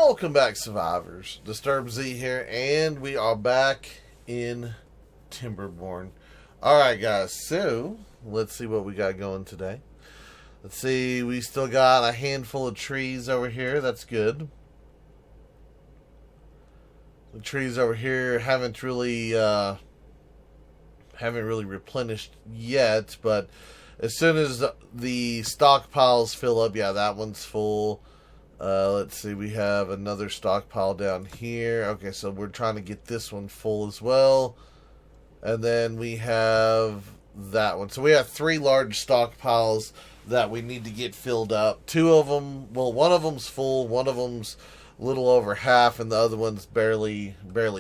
Welcome back, survivors. Disturbed Z here, and we are back in Timberborn. Alright, guys, so let's see what we got going today. Let's see, we still got a handful of trees over here. That's good. The trees over here haven't really replenished yet, but as soon as the stockpiles fill up, yeah, that one's full. Let's see, we have another stockpile down here. Okay, so we're trying to get this one full as well. And then we have that one. So we have 3 large stockpiles that we need to get filled up. 2 of them, well, one of them's full, one of them's a little over half, and the other one's barely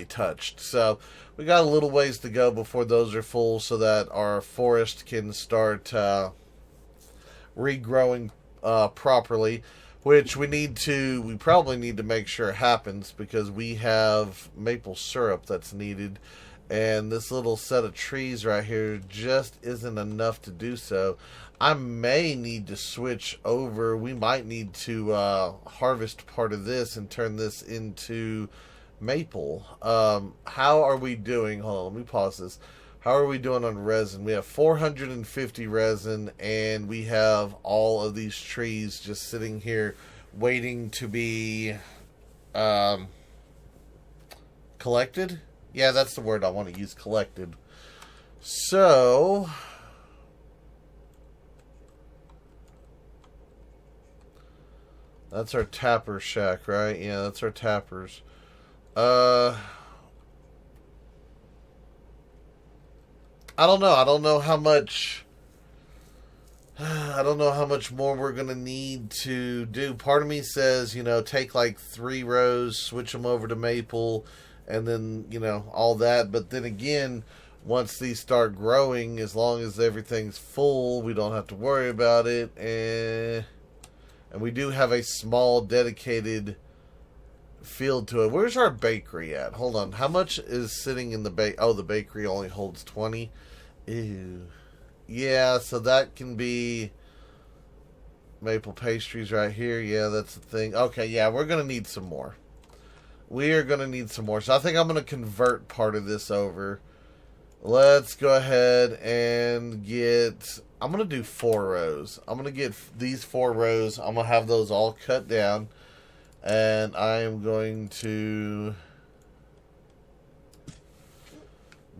touched. So we got a little ways to go before those are full so that our forest can start regrowing properly. Which we probably need to make sure happens because we have maple syrup that's needed. And this little set of trees right here just isn't enough to do so. I may need to switch over. We might need to harvest part of this and turn this into maple. How are we doing? Hold on, let me pause this. How are we doing on resin? We have 450 resin, and we have all of these trees just sitting here waiting to be collected. Yeah, that's the word I want to use, collected. So that's our tapper shack, right? Yeah, that's our tappers. I don't know. I don't know how much more we're going to need to do. Part of me says, take like 3 rows, switch them over to maple, and then, all that. But then again, once these start growing, as long as everything's full, we don't have to worry about it. And we do have a small dedicated field to it. Where's our bakery at? Hold on. How much is sitting in the Oh, the bakery only holds 20. Ew. Yeah, so that can be maple pastries right here. Yeah, that's the thing. Okay, yeah, we're going to need some more. We are going to need some more. So I think I'm going to convert part of this over. Let's go ahead and get... I'm going to do 4 rows. I'm going to get these 4 rows. I'm going to have those all cut down. And I am going to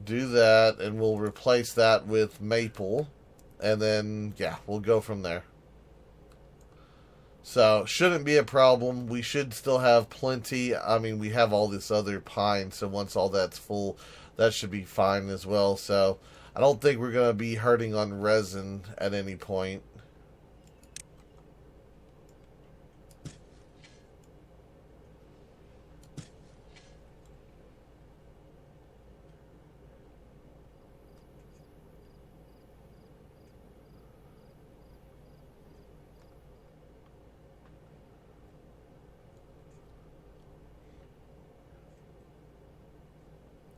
do that, and we'll replace that with maple, and then yeah, we'll go from there. So shouldn't be a problem. We should still have plenty. I mean, we have all this other pine, so once all that's full, that should be fine as well. So I don't think we're going to be hurting on resin at any point.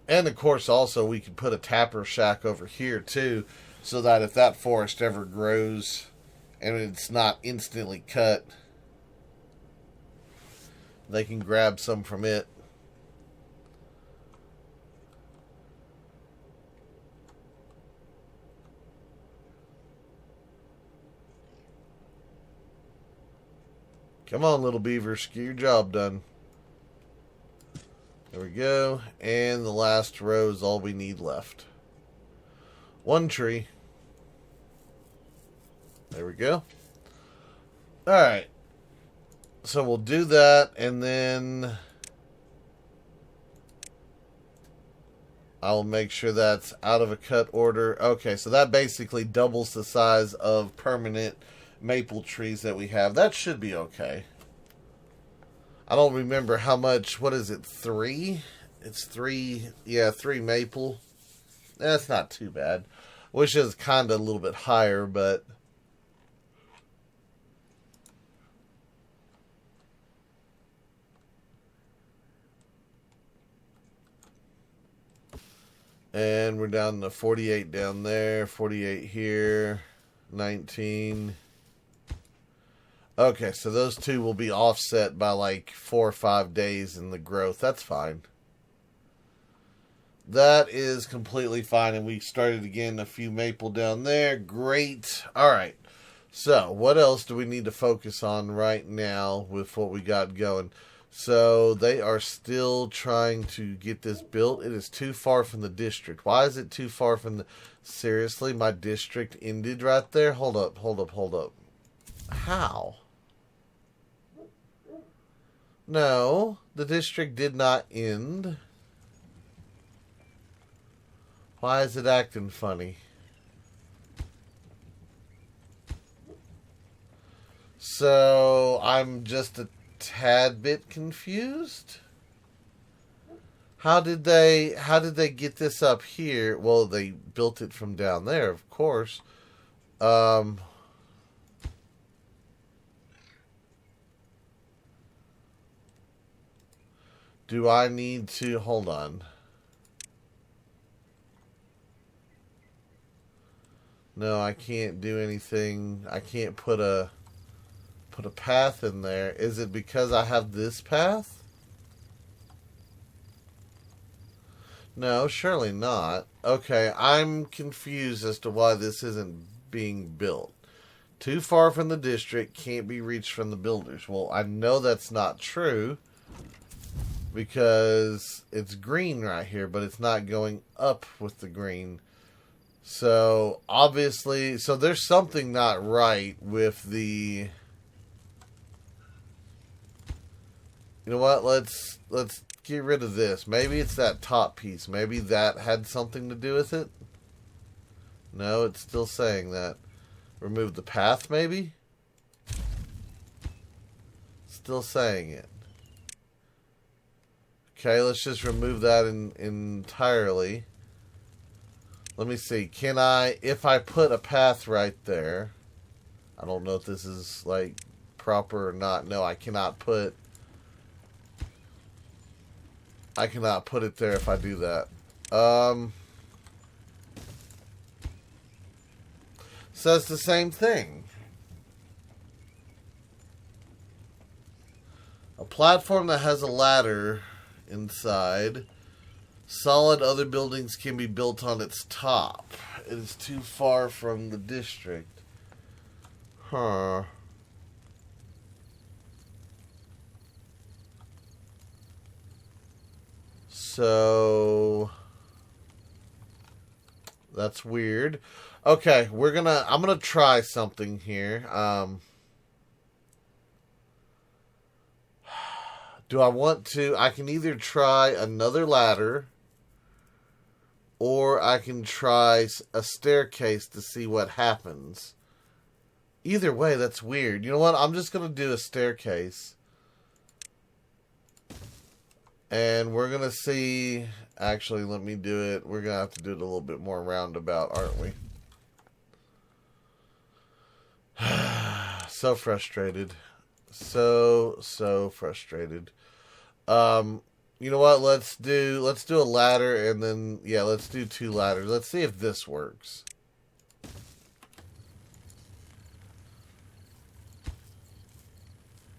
And of course, also, we could put a tapper shack over here too, so that if that forest ever grows and it's not instantly cut, they can grab some from it. Come on, little beavers, get your job done. There we go. And the last row is all we need left. 1 tree. There we go. Alright. So we'll do that, and then I'll make sure that's out of a cut order. Okay, so that basically doubles the size of permanent maple trees that we have. That should be okay. I don't remember how much. What is it? 3? It's 3. Yeah, 3 maple. That's not too bad. Wish it was kind of a little bit higher, but and we're down to 48 down there, 48 here, 19. Okay, so those two will be offset by like 4 or 5 days in the growth. That's fine. That is completely fine. And we started again a few maple down there. Great. All right. So, what else do we need to focus on right now with what we got going? So, they are still trying to get this built. It is too far from the district. Why is it too far from the... Seriously, my district ended right there? Hold up. How? No, the district did not end. Why is it acting funny? So, I'm just a tad bit confused. How did they get this up here? Well, they built it from down there, of course. Do I need to hold on? No, I can't do anything. I can't put a path in there. Is it because I have this path? No, surely not. Okay, I'm confused as to why this isn't being built. Too far from the district, can't be reached from the builders. Well, I know that's not true because it's green right here, but it's not going up with the green. So, obviously, so there's something not right with the... You know what? Let's get rid of this. Maybe it's that top piece. Maybe that had something to do with it. No, it's still saying that. Remove the path, maybe? Still saying it. Okay, let's just remove that entirely. Let me see. Can I, if I put a path right there, I don't know if this is like proper or not. No, I cannot put it there if I do that. Says the same thing. A platform that has a ladder inside. Solid other buildings can be built on its top. It is too far from the district. Huh. So that's weird. Okay, I'm gonna try something here. Do I want to? I can either try another ladder, or I can try a staircase to see what happens. Either way, that's weird. You know what? I'm just gonna do a staircase. And we're going to see... Actually, let me do it. We're going to have to do it a little bit more roundabout, aren't we? So frustrated. So frustrated. You know what? Let's do a ladder and then... Yeah, let's do 2 ladders. Let's see if this works.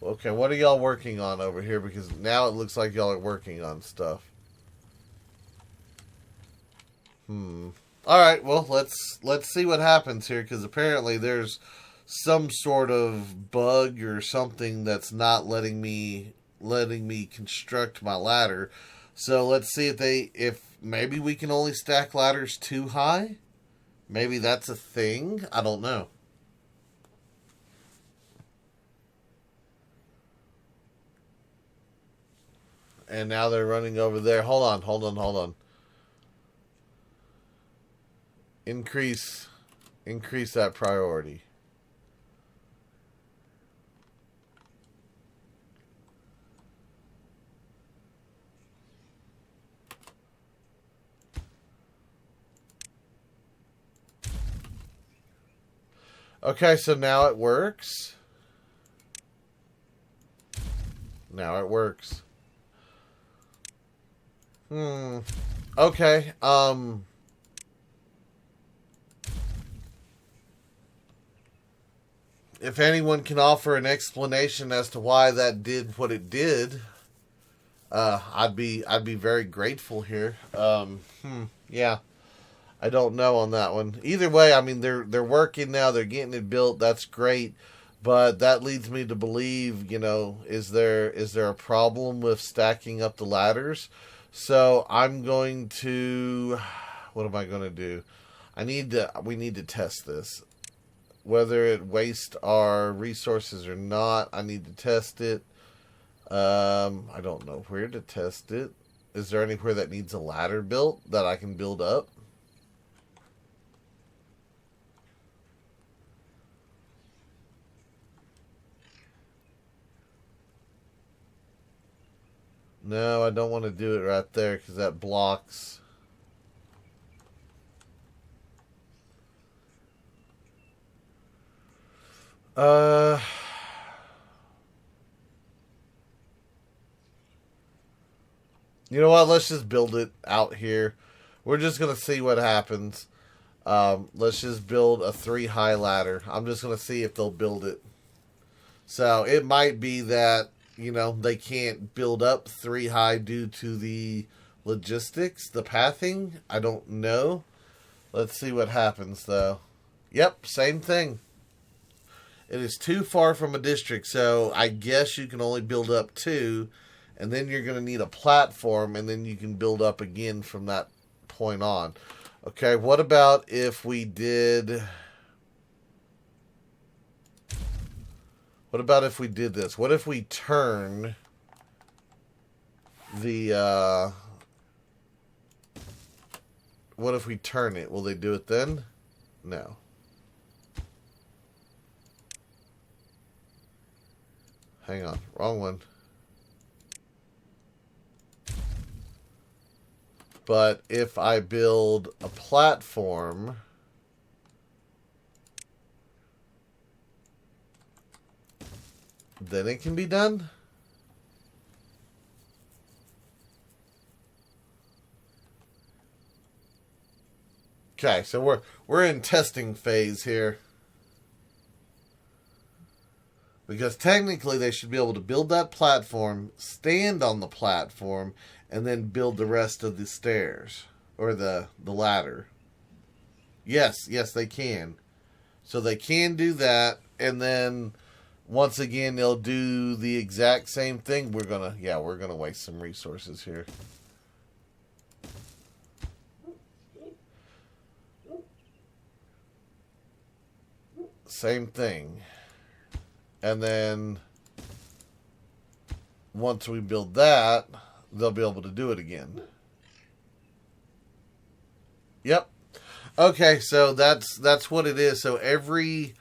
Okay, what are y'all working on over here? Because now it looks like y'all are working on stuff. Alright, well, let's see what happens here, because apparently there's some sort of bug or something that's not letting me construct my ladder. So let's see if maybe we can only stack ladders too high? Maybe that's a thing? I don't know. And now they're running over there. Hold on. Increase that priority. Okay, so now it works. Okay, if anyone can offer an explanation as to why that did what it did, I'd be very grateful here. Yeah, I don't know on that one. Either way, I mean they're working now. They're getting it built. That's great. But that leads me to believe, is there a problem with stacking up the ladders? So I'm going to, what am I going to do? We need to test this. Whether it wastes our resources or not, I need to test it. I don't know where to test it. Is there anywhere that needs a ladder built that I can build up? No, I don't want to do it right there because that blocks. You know what? Let's just build it out here. We're just going to see what happens. Let's just build a 3-high ladder. I'm just going to see if they'll build it. So it might be that, they can't build up 3-high due to the logistics, the pathing. I don't know. Let's see what happens, though. Yep, same thing. It is too far from a district, so I guess you can only build up 2, and then you're going to need a platform, and then you can build up again from that point on. Okay, what about if we did... What about if we did this? What if we turn the... What if we turn it? Will they do it then? No. Hang on. Wrong one. But if I build a platform... then it can be done? Okay, so we're in testing phase here. Because technically they should be able to build that platform, stand on the platform, and then build the rest of the stairs. Or the ladder. Yes, they can. So they can do that, and then... once again, they'll do the exact same thing. We're gonna waste some resources here. Same thing. And then once we build that, they'll be able to do it again. Yep. Okay, so that's what it is. So every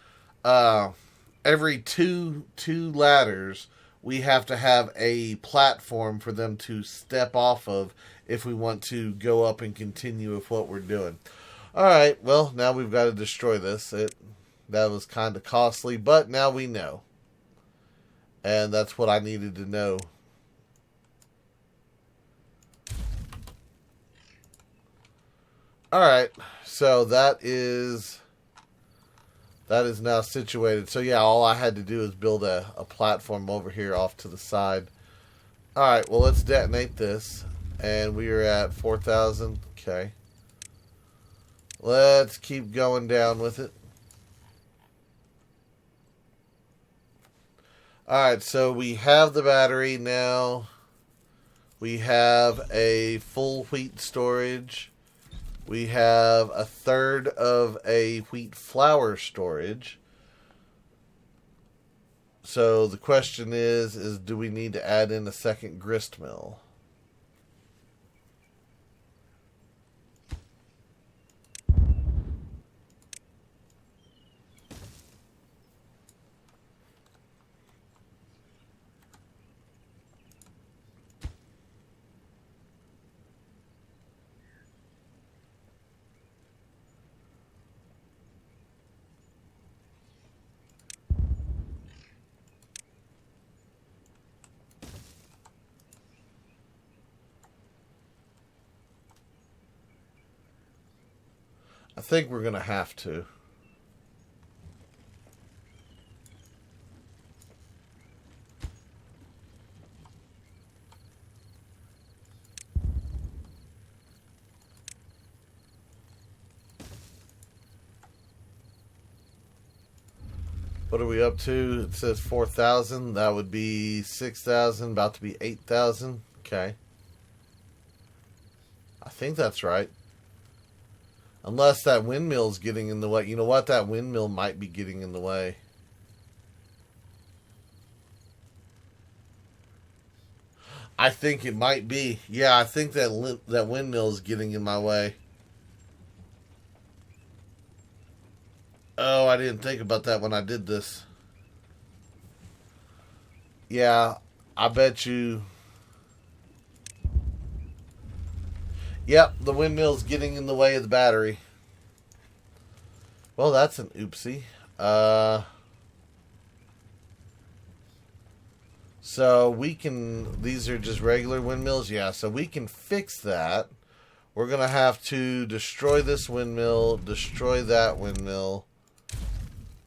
two ladders, we have to have a platform for them to step off of if we want to go up and continue with what we're doing. All right, well, now we've got to destroy this. That was kind of costly, but now we know. And that's what I needed to know. All right, so that is now situated. So yeah, all I had to do is build a platform over here off to the side. Alright, well let's detonate this. And we are at 4,000. Okay. Let's keep going down with it. Alright, so we have the battery now. We have a full wheat storage. We have a third of a wheat flour storage. So the question is do we need to add in a second grist mill? I think we're going to have to. What are we up to? It says 4,000. That would be 6,000. About to be 8,000. Okay. I think that's right. Unless that windmill's getting in the way. You know what? That windmill might be getting in the way. I think it might be. Yeah, I think that windmill is getting in my way. Oh, I didn't think about that when I did this. Yeah, I bet you. Yep, the windmill's getting in the way of the battery. Well, that's an oopsie. So we can. These are just regular windmills. Yeah, so we can fix that. We're going to have to destroy this windmill, destroy that windmill.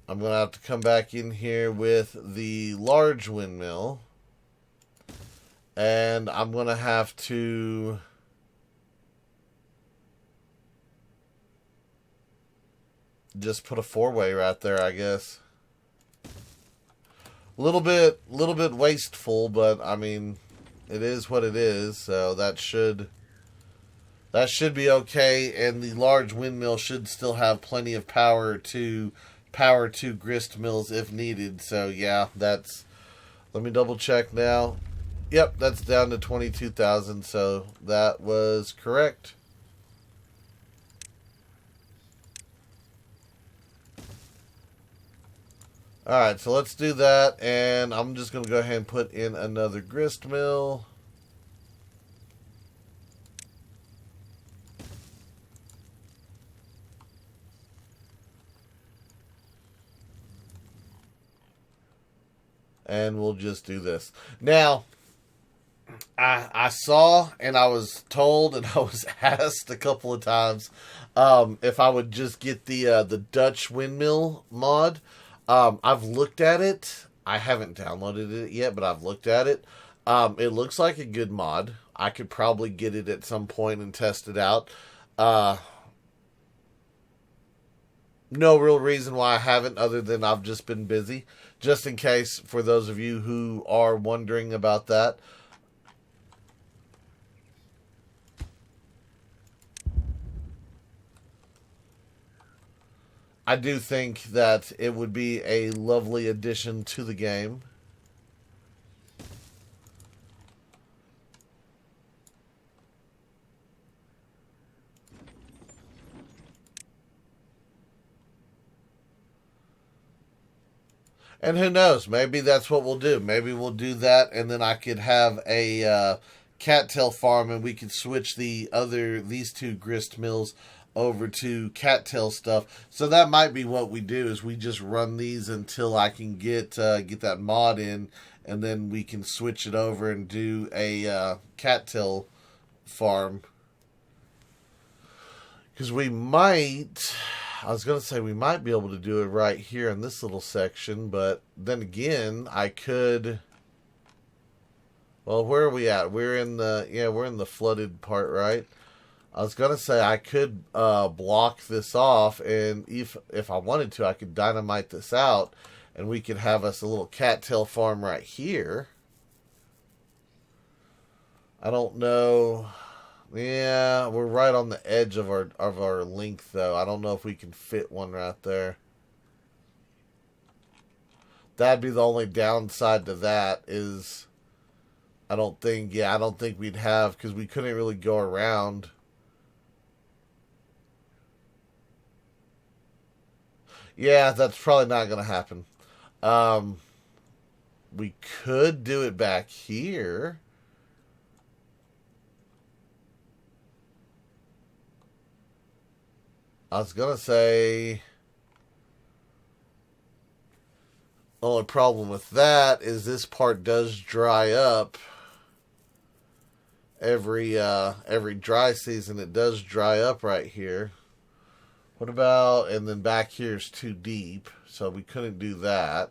I'm going to have to come back in here with the large windmill. And I'm going to have to just put a four-way right there, I guess. A little bit wasteful, but I mean, it is what it is. So that should be okay. And the large windmill should still have plenty of power to power two grist mills if needed. So yeah, that's. Let me double check now. Yep, that's down to 22,000. So that was correct. Alright, so let's do that, and I'm just going to go ahead and put in another grist mill. And we'll just do this. Now, I saw and I was told and I was asked a couple of times if I would just get the Dutch windmill mod. I've looked at it. I haven't downloaded it yet, but I've looked at it. It looks like a good mod. I could probably get it at some point and test it out. No real reason why I haven't, other than I've just been busy. Just in case, for those of you who are wondering about that. I do think that it would be a lovely addition to the game. And who knows? Maybe that's what we'll do. Maybe we'll do that, and then I could have a cattail farm, and we could switch these two grist mills over to cattail stuff. So that might be what we do, is we just run these until I can get that mod in, and then we can switch it over and do a cattail farm. Because we might, I was going to say we might be able to do it right here in this little section, but then again, I could. Well, where are we at? We're in the flooded part, right? I was gonna say I could block this off, and if I wanted to, I could dynamite this out, and we could have us a little cattail farm right here. I don't know. Yeah, we're right on the edge of our length, though. I don't know if we can fit one right there. That'd be the only downside to that, is I don't think we'd have, because we couldn't really go around. Yeah, that's probably not going to happen. We could do it back here. I was going to say, the only problem with that is this part does dry up. Every dry season it does dry up right here. What about, and then back here is too deep, so we couldn't do that.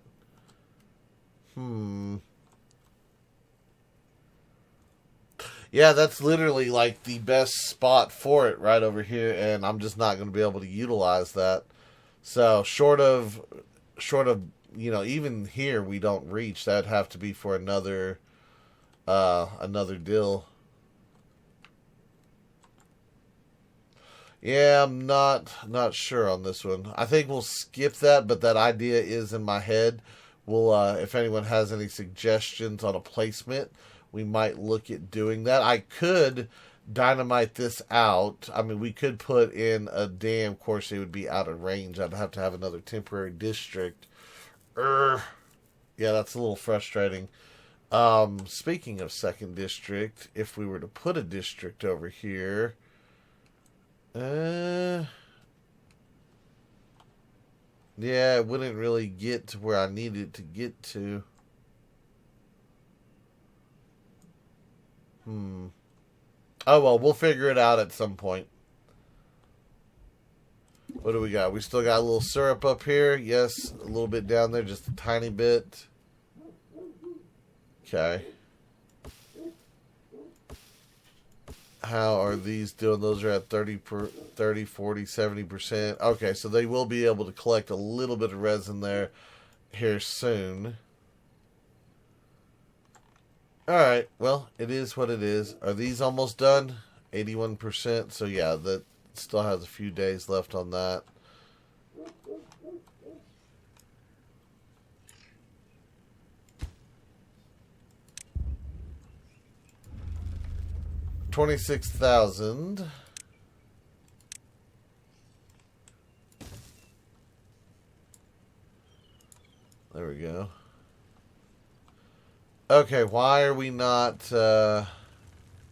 Yeah, that's literally like the best spot for it right over here, and I'm just not going to be able to utilize that. So short of even here we don't reach. That'd have to be for another deal. Yeah, I'm not sure on this one. I think we'll skip that, but that idea is in my head. We'll if anyone has any suggestions on a placement, we might look at doing that. I could dynamite this out. I mean, we could put in a dam. Of course, it would be out of range. I'd have to have another temporary district. Yeah, that's a little frustrating. Speaking of second district, if we were to put a district over here, yeah, it wouldn't really get to where I needed it to get to. Oh well, we'll figure it out at some point. What do we got? We still got a little syrup up here. Yes, a little bit down there, just a tiny bit. Okay. How are these doing? Those are at 30, 40, 70%. Okay, so they will be able to collect a little bit of resin there here soon. Alright, well, it is what it is. Are these almost done? 81%. So yeah, that still has a few days left on that. $26,000. There we go. Okay, why are we not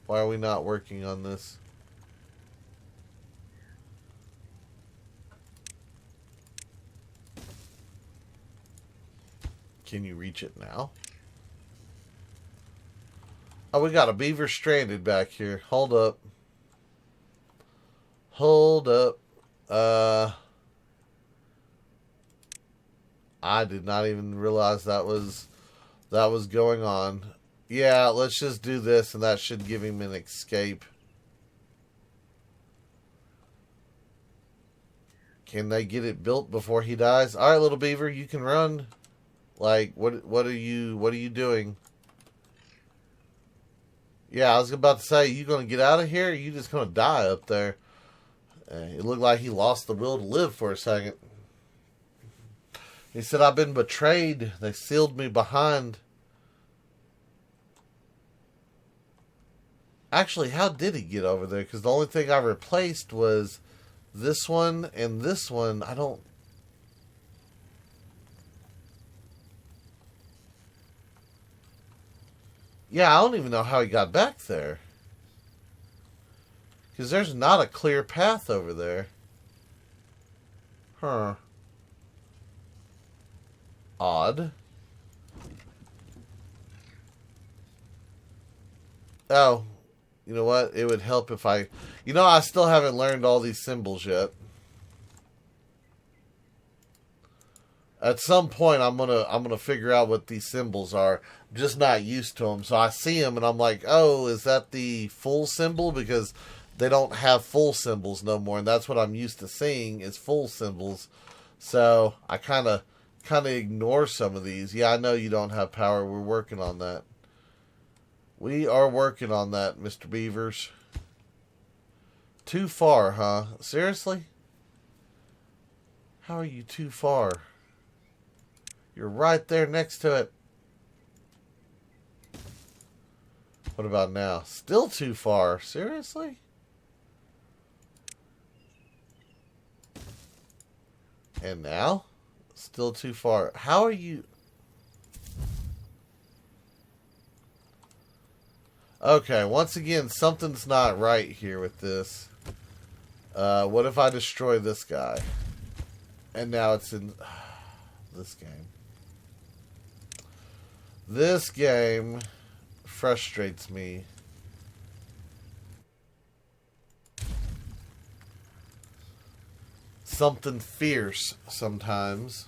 working on this? Can you reach it now? Oh, we got a beaver stranded back here. Hold up. Hold up. I did not even realize that was going on. Yeah, let's just do this, and that should give him an escape. Can they get it built before he dies? All right, little beaver, you can run. Like, what are you doing? Yeah, I was about to say, you gonna get out of here, or you just gonna die up there? It looked like he lost the will to live for a second. He said, I've been betrayed. They sealed me behind. Actually, how did he get over there? Because the only thing I replaced was this one and this one. I don't... Yeah, I don't even know how he got back there. Because there's not a clear path over there. Huh. Odd. Oh, you know what? It would help if I... You know, I still haven't learned all these symbols yet. At some point, I'm gonna figure out what these symbols are. I'm just not used to them. So I see them, and I'm like, oh, is that the full symbol? Because they don't have full symbols no more, and that's what I'm used to seeing is full symbols. So I kind of ignore some of these. Yeah, I know you don't have power. We're working on that. We are working on that, Mr. Beavers. Too far, huh? Seriously? How are you too far? You're right there next to it. What about now? Still too far. Seriously? And now? Still too far. How are you... Okay, once again, something's not right here with this. What if I destroy this guy? And now it's in... this game. This game frustrates me. Something fierce sometimes.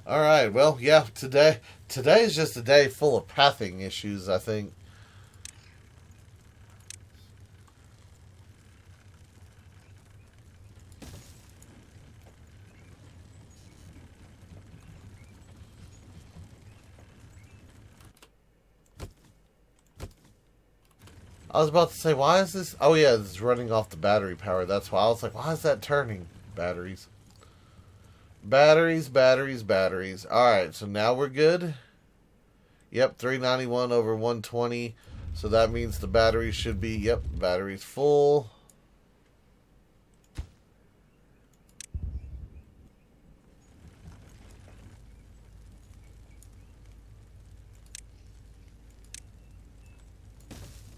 Alright, well, yeah, today is just a day full of pathing issues, I think. I was about to say, why is this? Oh yeah, it's running off the battery power. That's why I was like, why is that turning? Batteries. Batteries, batteries, batteries. Alright, so now we're good. Yep, 391 over 120. So that means the battery should be, yep, battery's full.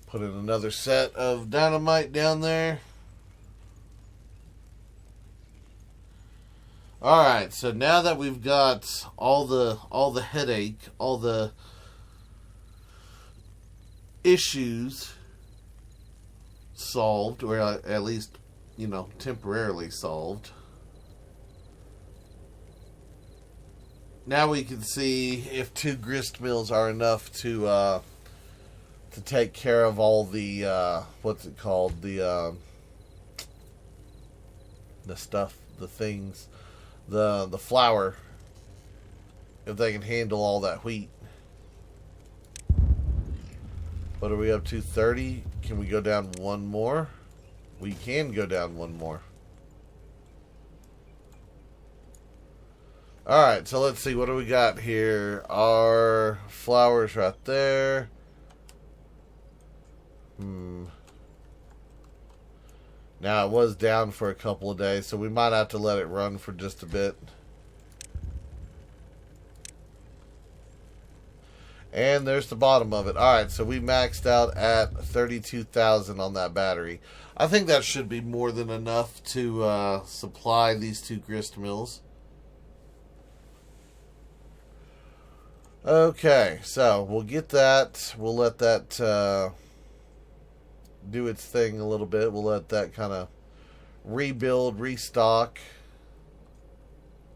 Put in another set of dynamite down there. Alright, so now that we've got all the headache, all the issues solved, or at least, temporarily solved, now we can see if 2 grist mills are enough to take care of all the what's it called, the stuff, the things, the flour, if they can handle all that wheat. What are we up to? 30? Can we go down one more? We can go down one more. Alright, so let's see. What do we got here? Our flour's right there. Now, it was down for a couple of days, so we might have to let it run for just a bit. And there's the bottom of it. Alright, so we maxed out at 32,000 on that battery. I think that should be more than enough to supply these 2 grist mills. Okay, so we'll get that. We'll let that do its thing a little bit. We'll let that kind of rebuild, restock.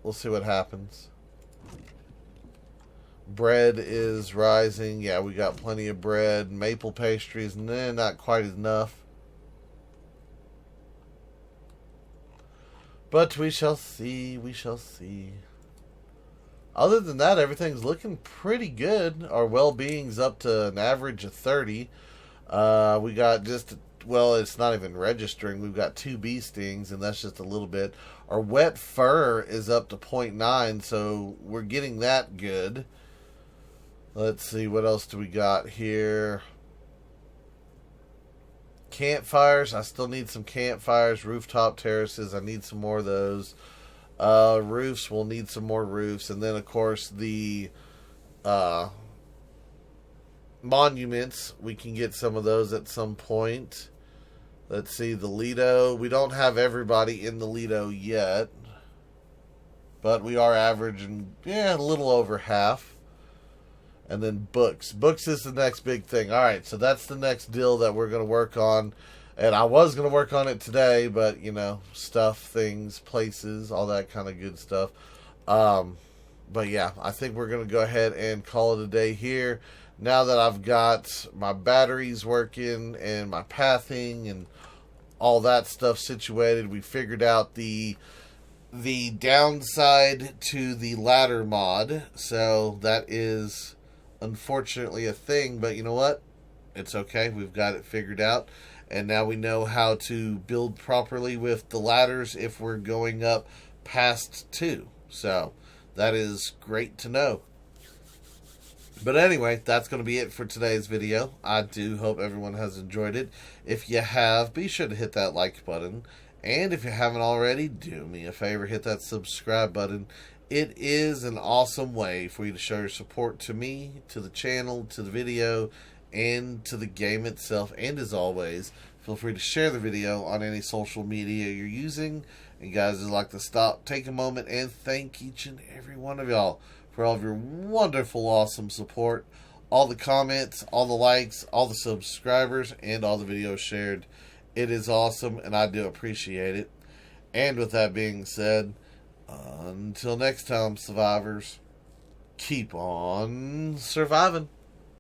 We'll see what happens. Bread is rising. Yeah, we got plenty of bread. Maple pastries, nah, not quite enough. But we shall see. We shall see. Other than that, everything's looking pretty good. Our well-being's up to an average of 30. We got just, well, it's not even registering. We've got 2 bee stings, and that's just a little bit. Our wet fur is up to 0.9, so we're getting that good. Let's see, what else do we got here? Campfires. I still need some campfires. Rooftop terraces. I need some more of those. Roofs. We'll need some more roofs. And then, of course, the monuments. We can get some of those at some point. Let's see, the Lido. We don't have everybody in the Lido yet. But we are averaging, a little over half. And then books. Books is the next big thing. Alright, so that's the next deal that we're going to work on. And I was going to work on it today, but, stuff, things, places, all that kind of good stuff. But yeah, I think we're going to go ahead and call it a day here. Now that I've got my batteries working and my pathing and all that stuff situated, we figured out the downside to the ladder mod. So that is unfortunately a thing, but you know what? It's okay. We've got it figured out. And now we know how to build properly with the ladders if we're going up past 2. So that is great to know. But anyway, that's going to be it for today's video. I do hope everyone has enjoyed it. If you have, be sure to hit that like button. And if you haven't already, do me a favor, hit that subscribe button. It is an awesome way for you to show your support to me, to the channel, to the video, and to the game itself. And as always, feel free to share the video on any social media you're using. And guys, I'd like to take a moment and thank each and every one of y'all for all of your wonderful, awesome support. All the comments, all the likes, all the subscribers, and all the videos shared. It is awesome, and I do appreciate it. And with that being said, until next time, survivors, keep on surviving.